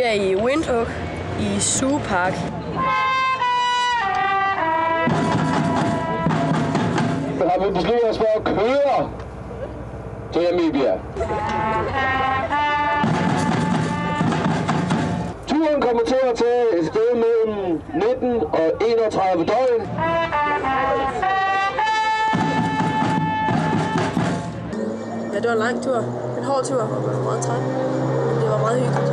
Vi er i Windhoek i Zoo Park. Har vi besluttet os for at køre til Namibia. Turen kommer til at tage et sted mellem 19 og 31 døgn. Ja, det var en lang tur. En hård tur, og jeg var meget træt. Men det var meget hyggeligt.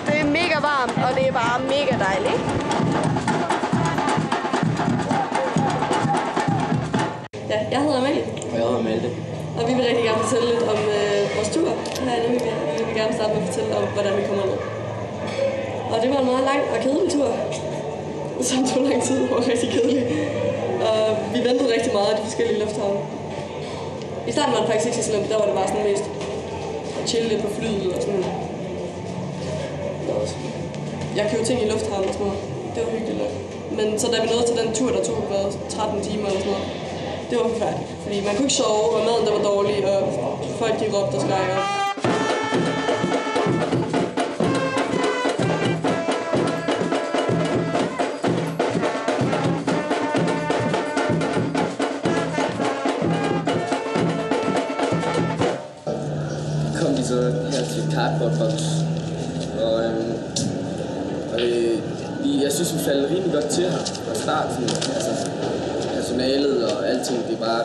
Det er mega varmt, og det er bare mega dejligt. Ja, jeg hedder Amalie. Og jeg hedder Malte. Og vi vil rigtig gerne fortælle lidt om vores tur her i Namibia. Vi vil gerne starte med at fortælle om, hvordan vi kommer ned. Og det var en meget lang og kedelig tur. Som tog lang tid og var rigtig kedelig. Og vi ventede rigtig meget af de forskellige lufthavne. I starten var det faktisk ikke så slemt, der var det bare sådan mest at chille lidt på flyet og sådan noget. Jeg købte ting i lufthavnen og sådan noget. Det var hyggeligt nok. Men så da vi nåede til den tur, der tog 13 timer eller sådan noget, det var forfærdeligt. Fordi man kunne ikke sove, og maden der var dårlig, og folk de råbte og skreg op. Kom vi så her til Cardboard Box, og jeg synes vi faldt rimelig godt til her fra start, altså personalet og alting, det er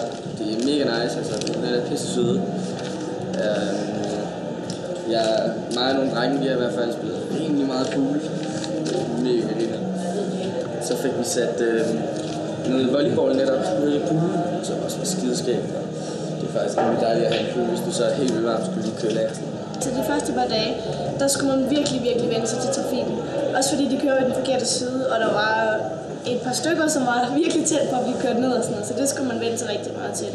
mega nice, altså den er pisse søde. Mig og nogle drenge, vi har i hvert fald spillet rimelig meget pool, mega griner. Så fik vi sat noget volleyballnet op nede i poolen, som også var skideskægt. Det er faktisk rimelig dejligt at have en pool, hvis du så er helt vildt varmt, skulle lige køle af. Så de første par dage, der skulle man virkelig vende sig til trafikken. Også fordi de kører i den forkerte side, og der var et par stykker, som var virkelig tæt på at blive kørt ned og sådan noget, så det skulle man vende sig rigtig meget til.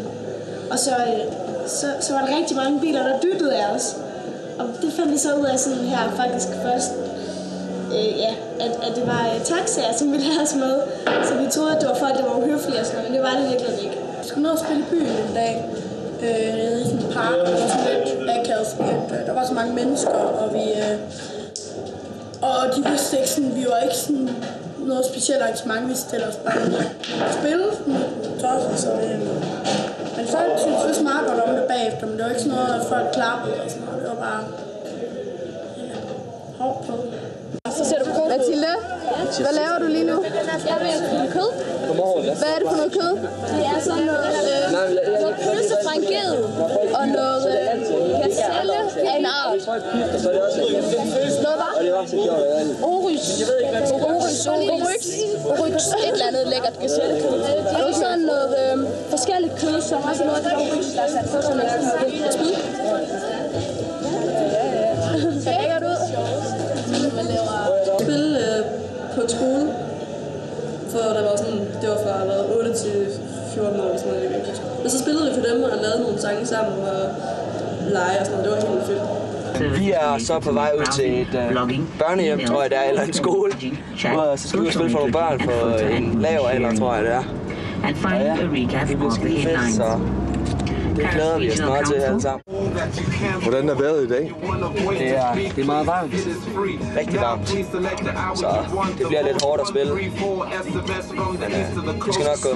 Og så var der rigtig mange biler, der dyttede af os. Og det fandt vi så ud af sådan her faktisk først, at det var taxaer, som ville have os med. Så vi troede, at det var folk, der var uhøflige og sådan noget, men det var det virkelig ikke. Vi skulle ned og spille i byen en dag. Nede i sådan en park, der var sådan lidt akavet, der var så mange mennesker, og de vidste ikke sådan, vi var ikke sådan noget specielt arrangement, vi stillede os bare og spille så men folk synes meget godt om det bagefter, men det var ikke sådan noget, at folk klappede og sådan noget, det var bare hårdt på. Så ser du på Mathilde, hvad laver du lige nu? Jeg vil have kød. Hvad er det for noget kød? Det er sådan noget pølse fra en ged og noget gazelle af en art. Noget var? Oryx. Et eller andet lækkert gazellekød. Og det er sådan noget forskelligt kød, som har sådan noget af oryx, der er sat på sådan et spyd. Så lækkert ud. Spille på et skole, for der var sådan, det var fra 8 til 14 år, sådan noget. Men så spillede vi for dem og lavede nogle sange sammen og lege og sådan noget. Det var helt fedt. Vi er så på vej ud til et børnehjem, tror jeg det er, eller en skole. Og så skal vi spille for nogle børn på en lav alder, tror jeg det er. Og ja, det bliver skide fedt, så det glæder vi os meget til alle sammen. Hvordan er vejret i dag? Det er meget varmt. Rigtig varmt. Så det bliver lidt hårdt at spille. Men det skal nok gå.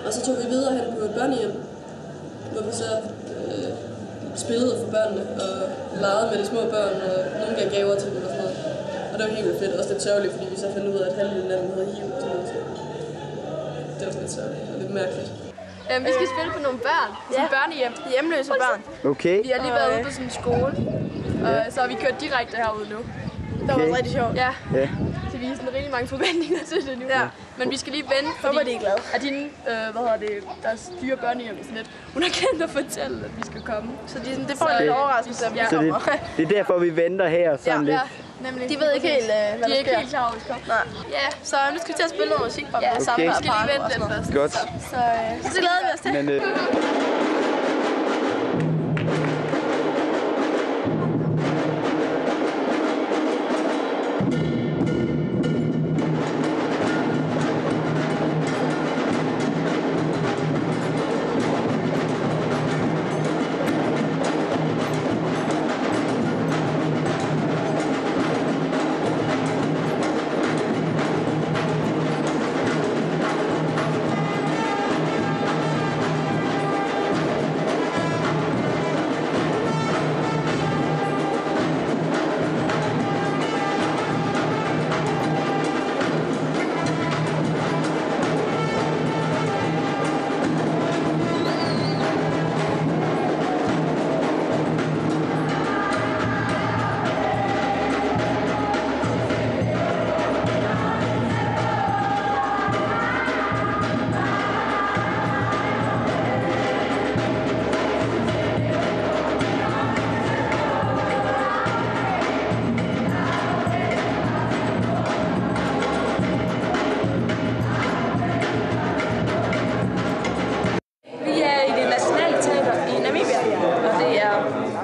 Og så tog vi videre hen på et børnehjem, hvor vi så spillede for børnene og legede med de små børn, og nogle gav gaver til dem og sådan noget. Og det var helt vildt fedt, også lidt sørgeligt, fordi vi så fandt ud af, at halvdelen af dem havde HIV. Det var lidt sørgeligt og lidt mærkeligt. Vi skal spille på nogle børn, sådan børnehjem, hjemløse børn. Okay. Vi har lige været ude på sådan en skole, og så har vi kørt direkte herude nu. Det var rigtig sjovt. Ja. Så vi har sådan rigtig mange forventninger til det nu. Ja. Men vi skal lige vente, fordi at hende, der styrer børnehjem sådan lidt, hun har glemt at fortælle, at vi skal komme. Så det får en lidt overraskelse, at vi kommer. Det er derfor, vi venter her sådan lidt. Nemlig. De ved ikke helt, hvad der sker. De er ikke helt klar over, hvad der kommer. Nej. Ja, så nu skal vi til at spille noget musik fra Ja, dem. okay. Vi skal lige vente lidt først. Godt. Så glæder vi os til. Men,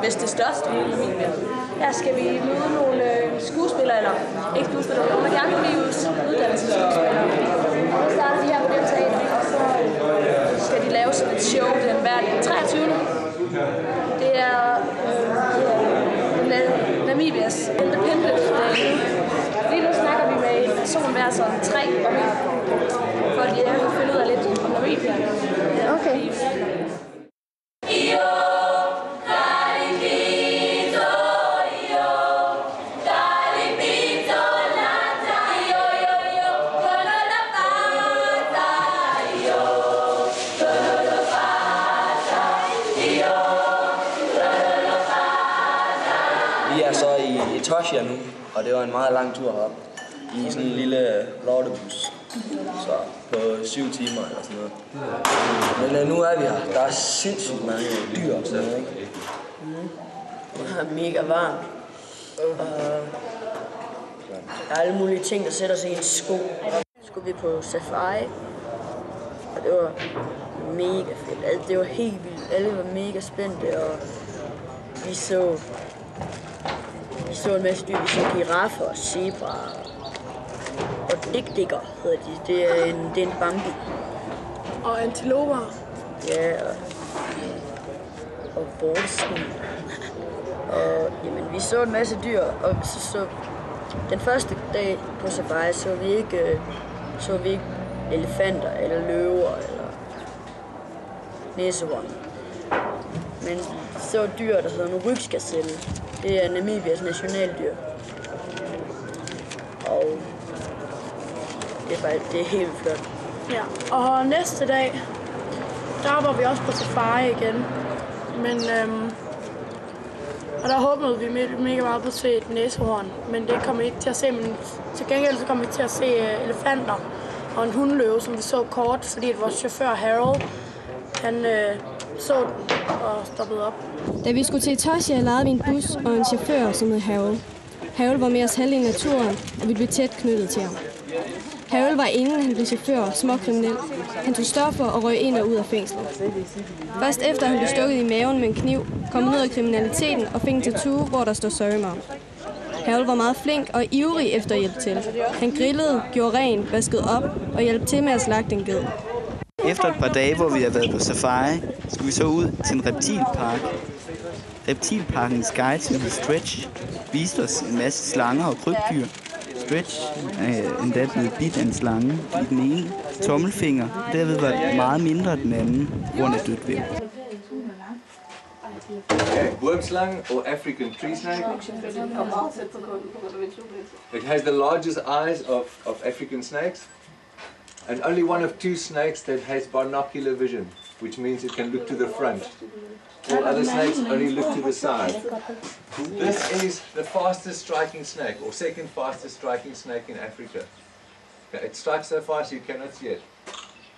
vist det største i Namibia. Her skal vi møde nogle skuespillere, eller ikke skuespillere, nogle af de andre uddannelsesskuespillere. Så starter de her på det teater, og så skal de lave sådan et show den hverdag 23. Det er Namibias Independence Day. Lige nu snakker vi med en person hver sådan 3 for at finde ud af lidt om Namibia. Okay. Vi er så i Etosha nu, og det var en meget lang tur herop. I sådan en lille lortebus. Så på 7 timer eller sådan noget. Men nu er vi her. Der er sindssygt mange dyr og sådan noget, ikke? Det er mega varmt. Der er alle mulige ting, der sætter sig i en sko. Så skulle vi på safari, og det var mega fedt. Det var helt vildt. Alle var mega spændte, og vi så en masse dyr. Vi så giraffer og zebraer. Og dækdækker hedder de. Det er en bambi. Og antiloper. Ja, og bordskin. Og jamen, vi så en masse dyr, og så den første dag på safari så vi ikke elefanter eller løver eller næsehorn. Men så dyr, der hedder en rygsgazelle. Det er Namibias nationaldyr. Og det er helt flot. Ja, og næste dag, der var vi også på safari igen. Men, og der håbede vi mega meget på at se et næsehorn, men det kom vi ikke til at se. Men til gengæld så kom vi til at se elefanter og en hundløve, som vi så kort, fordi vores chauffør Harold, han så den og stoppede op. Da vi skulle til Etosha, lejede vi en bus og en chauffør, som hed Harold. Harold var med os halv i naturen, og vi blev tæt knyttet til ham. Harold var inden han blev chauffør småkriminel. Han tog stoffer og røg ind og ud af fængslet. Først efter han blev stukket i maven med en kniv, kom han ud af kriminaliteten og fik en tattoo, hvor der står Sorry Mom. Harold var meget flink og ivrig efter at hjælpe til. Han grillede, gjorde rent, vaskede op og hjalp til med at slagte en ged. Efter et par dage, hvor vi har været på safari, skulle vi så ud til en reptilpark. Reptilparkens guide til Stretch viste os en masse slanger og krybdyr. Stretch er endda blevet bidt af en slange i den ene tommelfinger, og derved var meget mindre den anden, på grund af dødt væv. Wormslang or African tree snake. It has the largest eyes of African snakes, and only one of 2 snakes that has binocular vision, which means it can look to the front. All other snakes only look to the side. This is the fastest striking snake, or second fastest striking snake in Africa. Okay, it strikes so fast you cannot see it.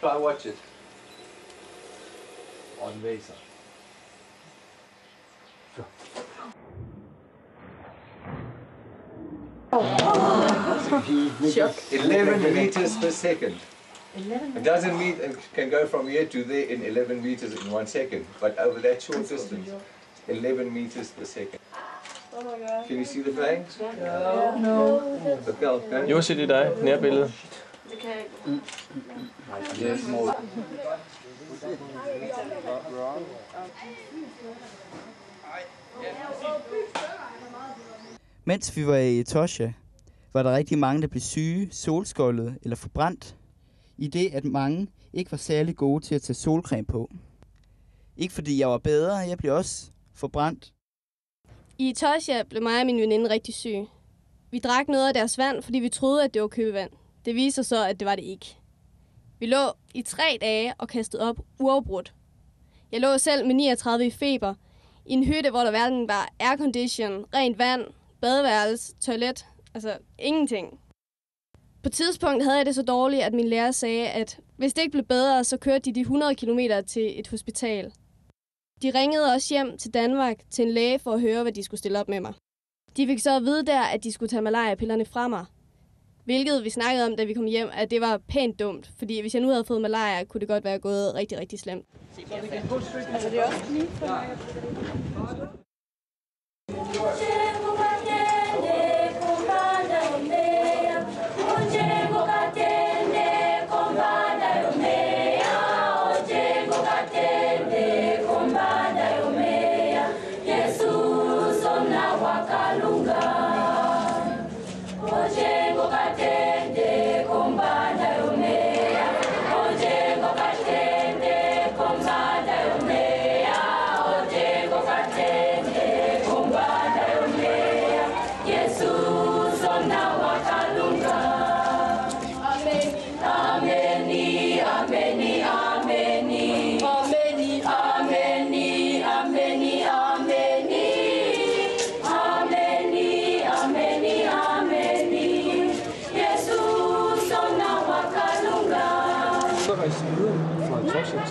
Try watch it. On Mesa. 11 meters per second. It doesn't mean it can go from here to there in 11 meters in 1 second, but over that short distance, 11 meters per second. Can you see the flames? No. Jussi, det er dig. Nærbillede. Det kan jeg ikke. Mens vi var i Etosha, var der rigtig mange, der blev syge, solskoldede eller forbrændt, i det, at mange ikke var særlig gode til at tage solcreme på. Ikke fordi jeg var bedre, jeg blev også forbrændt. I Etosha blev mig og min veninde rigtig syge. Vi drak noget af deres vand, fordi vi troede, at det var købevand. Det viser så, at det var det ikke. Vi lå i 3 dage og kastede op uafbrudt. Jeg lå selv med 39 i feber, i en hytte, hvor der hverken var aircondition, rent vand, badeværelse, toilet, altså ingenting. På et tidspunkt havde jeg det så dårligt, at min lærer sagde, at hvis det ikke blev bedre, så kørte de 100 kilometer til et hospital. De ringede også hjem til Danmark til en læge for at høre, hvad de skulle stille op med mig. De fik så at vide der, at de skulle tage malariapillerne fra mig. Hvilket vi snakkede om, da vi kom hjem, at det var pænt dumt, fordi hvis jeg nu havde fået malaria, kunne det godt være gået rigtig, rigtig slemt. Altså, det er også lige for mig.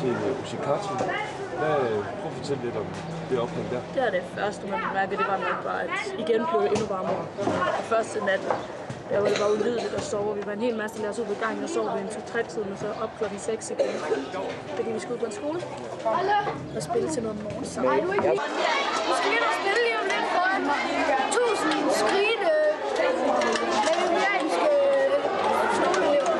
Til Ushikati. Prøv at fortælle lidt om det ophold der. Det er det første, man mærkede, det var nok bare, at igen blev endnu varmere. Og første nat, der var det bare ulydeligt at sove. Vi var en hel masse lærere ud på gangen og sov ved en 2-3-tiden, og så op klokken 6 igen. Fordi vi skulle ud på en skole og spille til noget morgensang. Nej, du er ikke. Du skal ind og spille lige om lidt for 1000 skrigende legendariske skoleelever.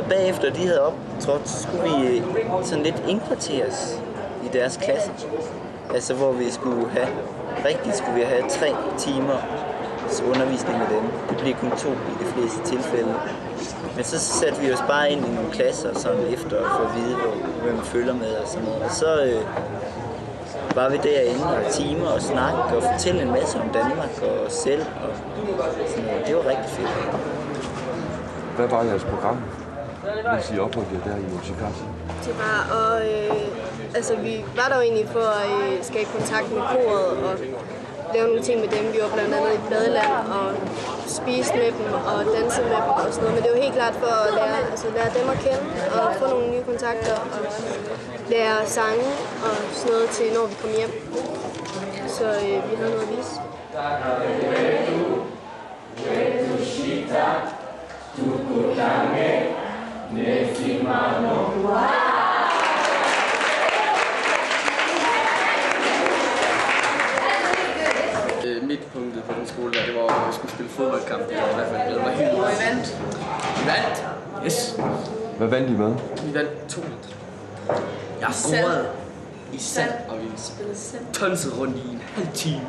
Bagefter de havde optrådt, så skulle vi sådan lidt indkvarteres i deres klasse. Altså hvor vi skulle have 3 timer undervisning med dem. Det blev kun 2 i de fleste tilfælde. Men så satte vi os bare ind i nogle klasser sådan efter for at vide, hvad man følger med og sådan noget. Og så var vi derinde og timer og snakke og fortælle en masse om Danmark og os selv. Og Så det var rigtig fedt. Hvad var jeres program, hvis I opholdt jer der i Yoshikatsu? Det var, og vi var der jo egentlig for at skabe kontakt med koret og lave nogle ting med dem. Vi var blandt andet i Badeland og spiste med dem og danse med dem og sådan noget. Men det var helt klart for at lære dem at kende og få nogle nye kontakter og lære sange og sådan noget til, når vi kom hjem. Så vi havde noget at vise. Midtpunktet på den skole der, det var, at vi skulle spille fodboldkamp. Det var i hvert fald glædet mig helt. Og I vandt? Vi vandt! Yes. Hvad vandt I med? Vi vandt 2-1. Jeg scorede i sand, og vi tonsede rundt i en halv time.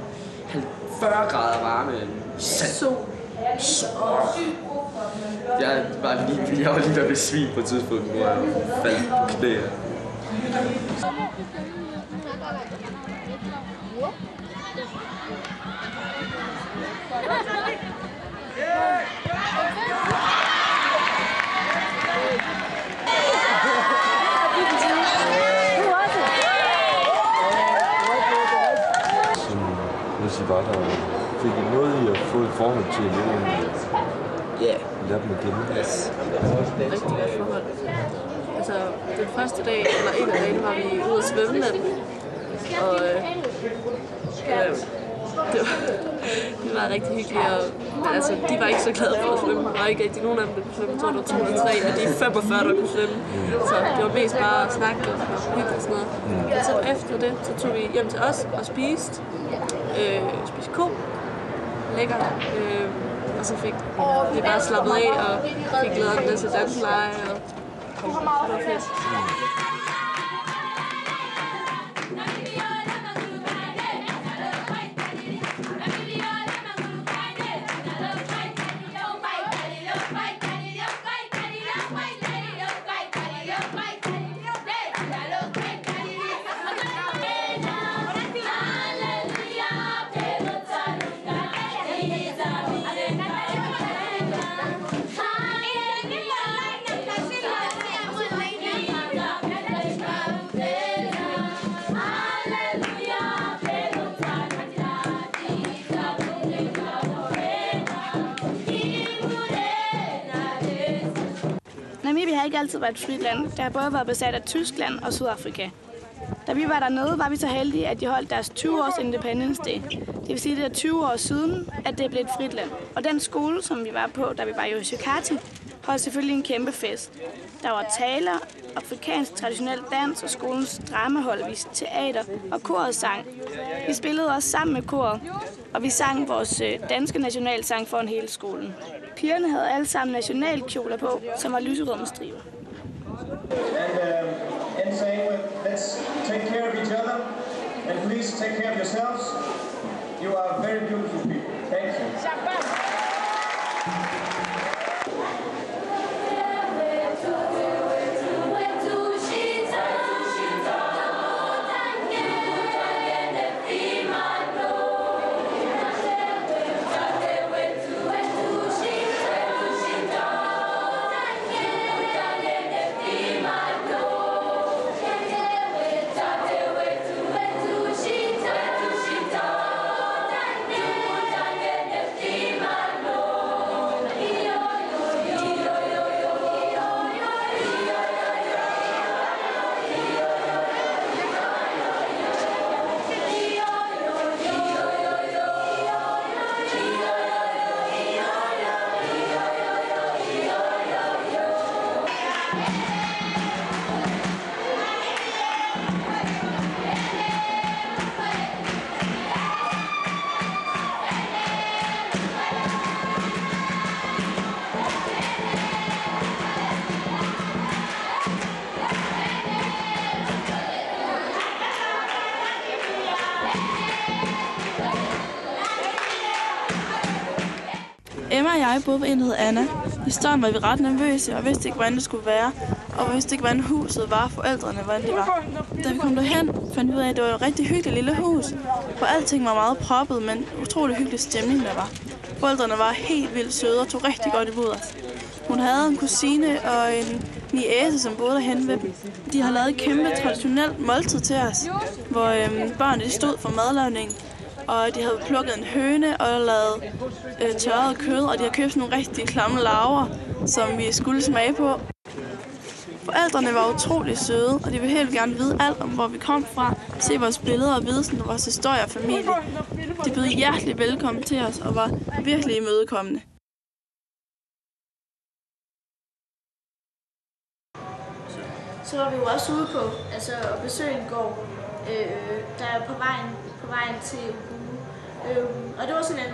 40 grader varme i sand. Jeg var lige ved at blive svin på et tidspunkt, hvor jeg faldt på knæ. Hvis I var der, fik I noget i at få et forhold til eleverne? Ja. Lær dem at kende? Yes. Rigtig godt forhold. Altså, den første dag, eller en af dagene, var vi ude at svømme med dem. Og det var rigtig hyggeligt, og altså, de var ikke så glade for at svømme. Der var ikke rigtig nogen af dem, der kunne svømme. Jeg tror, der var 2 eller 3 af de 45, der kunne svømme. Så det var mest bare at snakke og hygge og sådan noget. Og så efter det, så tog vi hjem til os og spiste ko. Lækkert. Og så fik vi bare slappet af og fik lavet en masse danseleje. Og det var fedt. Namibia har ikke altid været et frit land. Det har både været besat af Tyskland og Sydafrika. Da vi var dernede, var vi så heldige, at de holdt deres 20-års Independence Day. Det vil sige, at det er 20 år siden, at det blev et frit land. Og den skole, som vi var på, da vi var i Yoshikatsu, holdt selvfølgelig en kæmpe fest. Der var taler, afrikansk traditionel dans og skolens dramahold viste teater og koret sang. Vi spillede også sammen med koret, og vi sang vores danske nationalsang foran hele skolen. Pigerne havde alle sammen nationalkjoler på, som var lyserød med striber. And saying, let's take care of each other, and please take care of yourselves. You are very beautiful people. Thank you. Emma og jeg boede på en, der hed Anna. I starten var vi ret nervøse og vidste ikke, hvordan det skulle være. Og vi vidste ikke, hvordan huset var, forældrene, hvordan det var. Da vi kom derhen, fandt vi ud af, at det var et rigtig hyggeligt lille hus, hvor alting var meget proppet, men utrolig hyggelig stemning der var. Forældrene var helt vildt søde og tog rigtig godt imod os. Hun havde en kusine og en niece, som boede henne ved dem. De har lavet et kæmpe traditionelt måltid til os, hvor børnene stod for madlavningen. Og de havde plukket en høne og lavet tørret kød, og de har købt sådan nogle rigtig klamme larver, som vi skulle smage på. Forældrene var utrolig søde, og de ville helt gerne vide alt om, hvor vi kom fra, se vores billeder og vide sådan vores historie og familie. De bød hjertelig velkommen til os og var virkelig imødekommende. Så var vi jo også ude på at besøge en gård, der er på vejen til Ubuntu. Og det var sådan en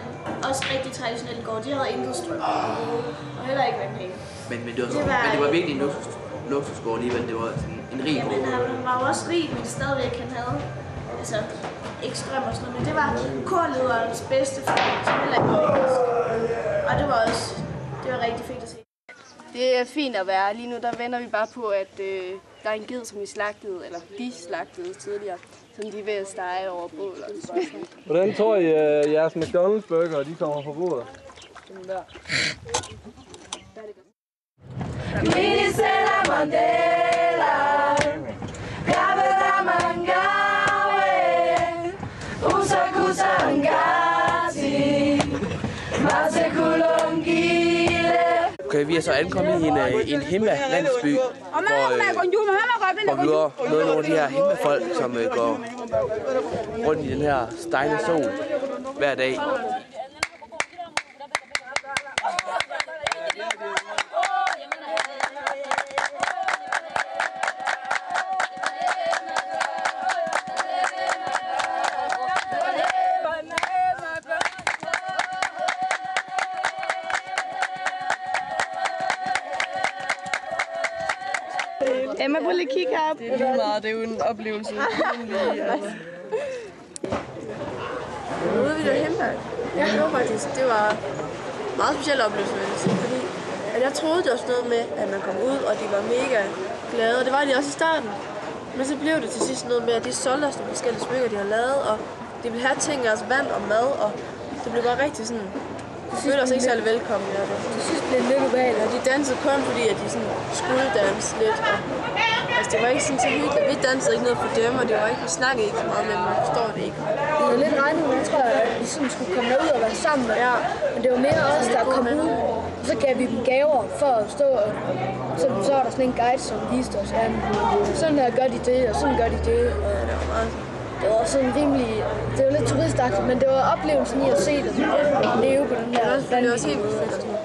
også rigtig traditionel gård. De havde intet strøm og heller ikke vandhæng. Men det var virkelig en luksusgård alligevel. Det var sådan en rig gård. Men han var jo også rig, men stadigvæk han havde ikke strøm og sådan noget. Men det var korlederens bedste familie, som heller ikke var engelsk. Og det var rigtig fedt at se. Det er fint at være. Lige nu der venter vi bare på, at der er en ged, som vi slagtede, eller de slagtede tidligere, som de er ved at stege over bål. Hvordan tror I, jeres McDonald's burger, de kommer på bordet? Den der. Minisela Mandela, Gabela Mangawe, Usakusa Ngati, Masekulongile. Okay, vi er så ankommet i en Himba-landsby, hvor vi har mødt nogle af de her Himba-folk, som går rundt i den her stejne sol hver dag. Emma, prøv lige at kigge op. Det er lige meget, det er jo en oplevelse. Nu ude ved Himberg. Ja, det var faktisk, det var en meget speciel oplevelse, vil jeg sige, fordi at jeg troede det var sådan noget med, at man kom ud, og de var mega glade, og det var de også i starten. Men så blev det til sidst noget med, at de solgte os nogle forskellige smykker, de har lavet, og de ville have ting, altså vand og mad, og det blev bare rigtig sådan. De følte os ikke særlig velkommen. De synes, det blev lidt ubehageligt, og de dansede kun fordi, at de sådan skulle danse lidt. Og, altså, det var ikke sådan så hyggeligt. Vi dansede ikke noget for dem, og det var ikke, vi snakkede ikke så meget med dem, man forstår det ikke. Det var lidt regnet, men jeg tror, at vi sådan skulle komme derud og være sammen. Ja. Men det var mere os, der kom ud, og så gav vi dem gaver for at stå. Og så var der sådan en guide, som viste os, at sådan her gør de det, og sådan gør de det. Og det var sådan rimelig, det var lidt turistagtigt, men det var oplevelsen i at se det leve på den her. Det var også helt fedt og sådan noget.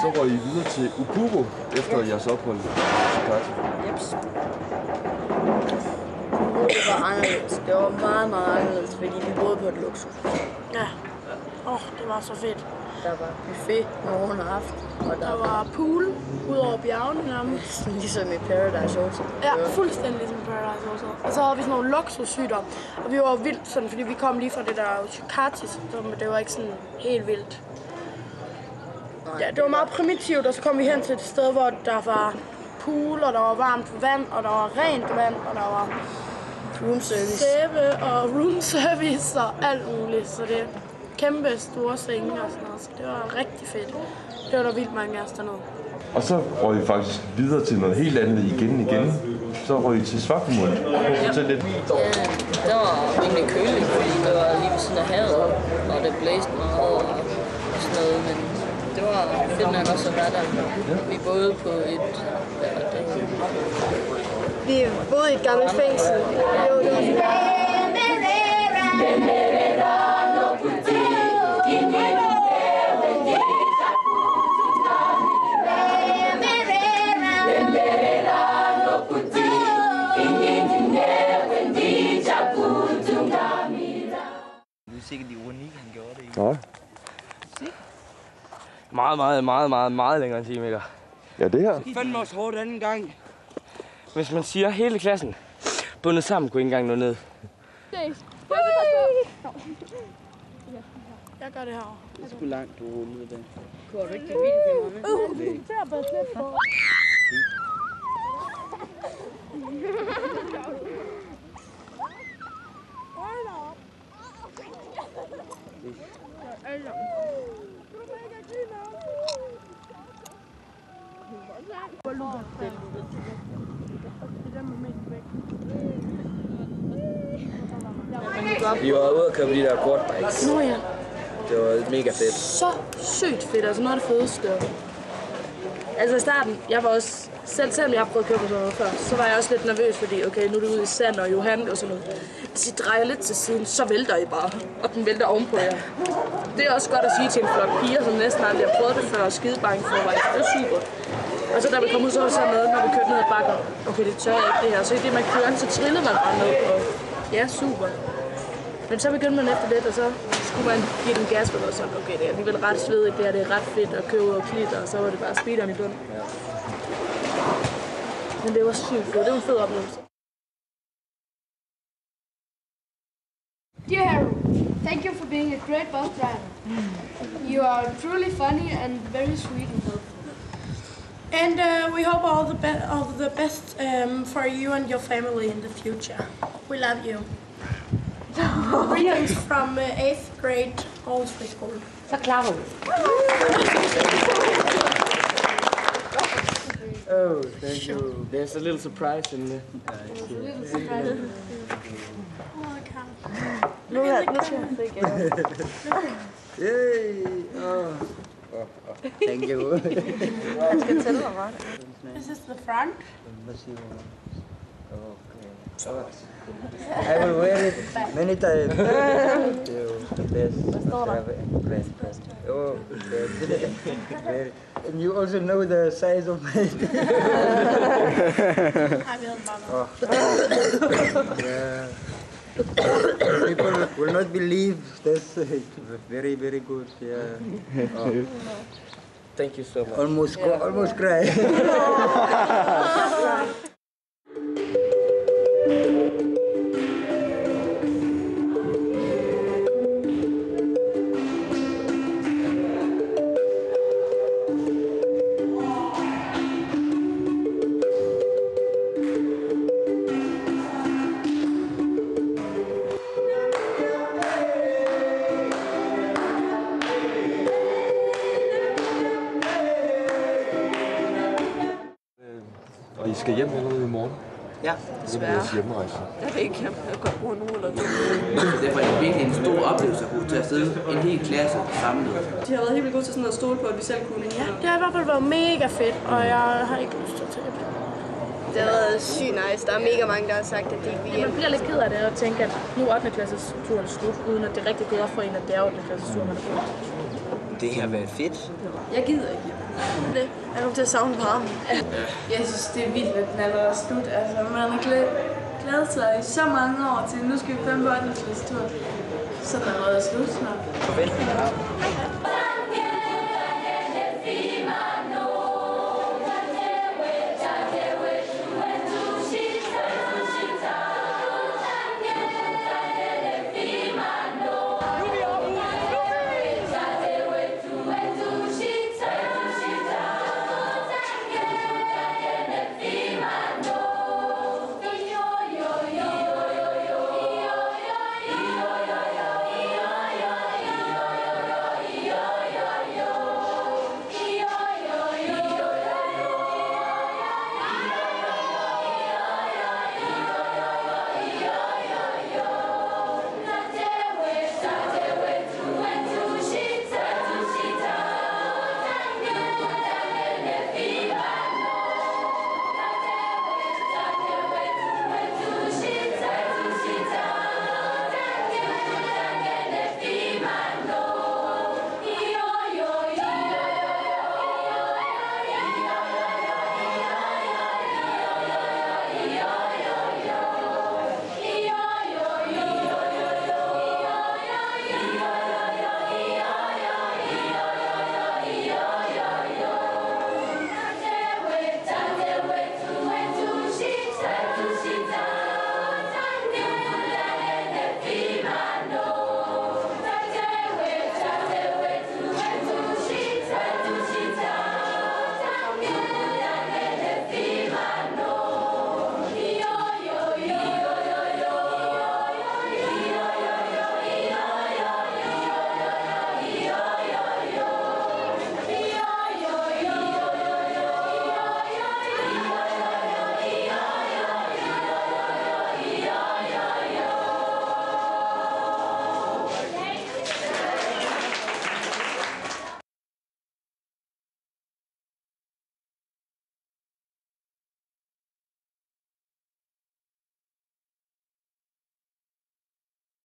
Så går I videre til Ubuntu efter jeres ophold i Jakarta. Jeps. Det var anderledes. Det var meget, meget anderledes, fordi vi boede på et luksus. Ja. Det var så fedt. Der var buffet morgen og aften. Og der var pool ud over bjergene nærmest. Ligesom i Paradise Hotel. Ja, fuldstændig ligesom i Paradise Hotel. Og så havde vi sådan nogle luksushytter. Og vi var vildt sådan, fordi vi kom lige fra det der Jakarta, så det var ikke sådan helt vildt. Ja, det var meget primitivt, og så kom vi hen til et sted, hvor der var pool, og der var varmt vand, og der var rent vand, og der var room service. Sæbe og room service og alt muligt. Så det er kæmpe store senge og sådan noget, så det var rigtig fedt. Det var der vildt mange af os dernede. Og så røg I faktisk videre til noget helt andet igen. Så røg I til Svakkemunden. Fortæl lidt. Ja, det var rimelig køligt, fordi det var lige ved siden af havet, og det blæste meget og sådan noget, men det var fedt nok også at være der. Vi boede på et... Vi boede i et gammelt fængsel. Jo, det var fint. Sikkert de unik, han gjorde det i. Ja. Meget længere end 10 meter. Ja, det her. Fandme også hårdt anden gang. Hvis man siger hele klassen bundet sammen, kunne ikke engang nå ned. Jeg gør det her. Det er sgu langt, du rullede den. Går du ikke til videokameraerne? Nej. Det er bare slet på. Vi var ude og køre på de der quadbikes. Nå ja. Det var mega fedt. Så sygt fedt, altså noget af det fedeste. Altså i starten, jeg var også, selvom jeg har prøvet at køre på sådan noget før, så var jeg også lidt nervøs, fordi okay, nu er det ude i sand og Johan og sådan noget. Hvis I drejer lidt til siden, så vælter I bare, og den vælter ovenpå jer. Det er også godt at sige til en flok piger, som næsten aldrig har prøvet det før, og skidebange forvejen. Det er super. Og så da vi kom ud, så var det sådan noget, når vi kørte ned ad bakker. Okay, det tør jeg ikke det her. Så i det, man kører, så trillede man bare ned, og ja, super. Men så begyndte man efter lidt, og så skulle man give den gas, og sådan, okay, det er alligevel ret svedigt, det er ret fedt at køre ud og klitte, og så var det bare speederen i bunden. Ja. Men det var sygt fedt, det var en fed oplevelse. Dear Harold, thank you for being a great bus driver. You are truly funny and very sweet and helpful. And we hope all the best for you and your family in the future. We love you. Greetings from 8th grade Aarhus Free School. Så klapper vi. Oh, thank you. There's a little surprise in there. Nu skal jeg ikke. Yay! Oh. Thank you. Jeg skal tælle mig meget. This is the front. Okay. I will wear it many times. Best. Oh, and you also know the size of my oh. Yeah. People will not believe this. Very, very good. Yeah. Oh. Thank you so much. Almost cry. Og I skal hjem allerede i morgen? Ja, desværre. Det er hjemmerejse. Jeg ved ikke, jeg kan godt bruge en uge eller to. Derfor er det virkelig en stor oplevelse at kunne tage afsted en hel klasse samlet. De har været helt vildt gode til sådan at stole på, at vi selv kunne. Ja, det har i hvert fald været mega fedt, og jeg har ikke lyst til at tage det. Det har været sygt nice. Der er mega mange, der har sagt, at de ikke vil hjem. Man bliver lidt ked af det og tænker, at nu er 8. klasses turen slut, uden at det er rigtig gået op for en, at det er 8. klasses tur, man har fået. Det har været fedt. Jeg gider ikke. Jeg kommer til at savne varmen. Jeg synes, det er vildt, at den allerede er slut. Altså, man har glædet sig i så mange år til, nu skal vi fandme på 8. klasse tur. Så den er allerede slut snart. Forventninger.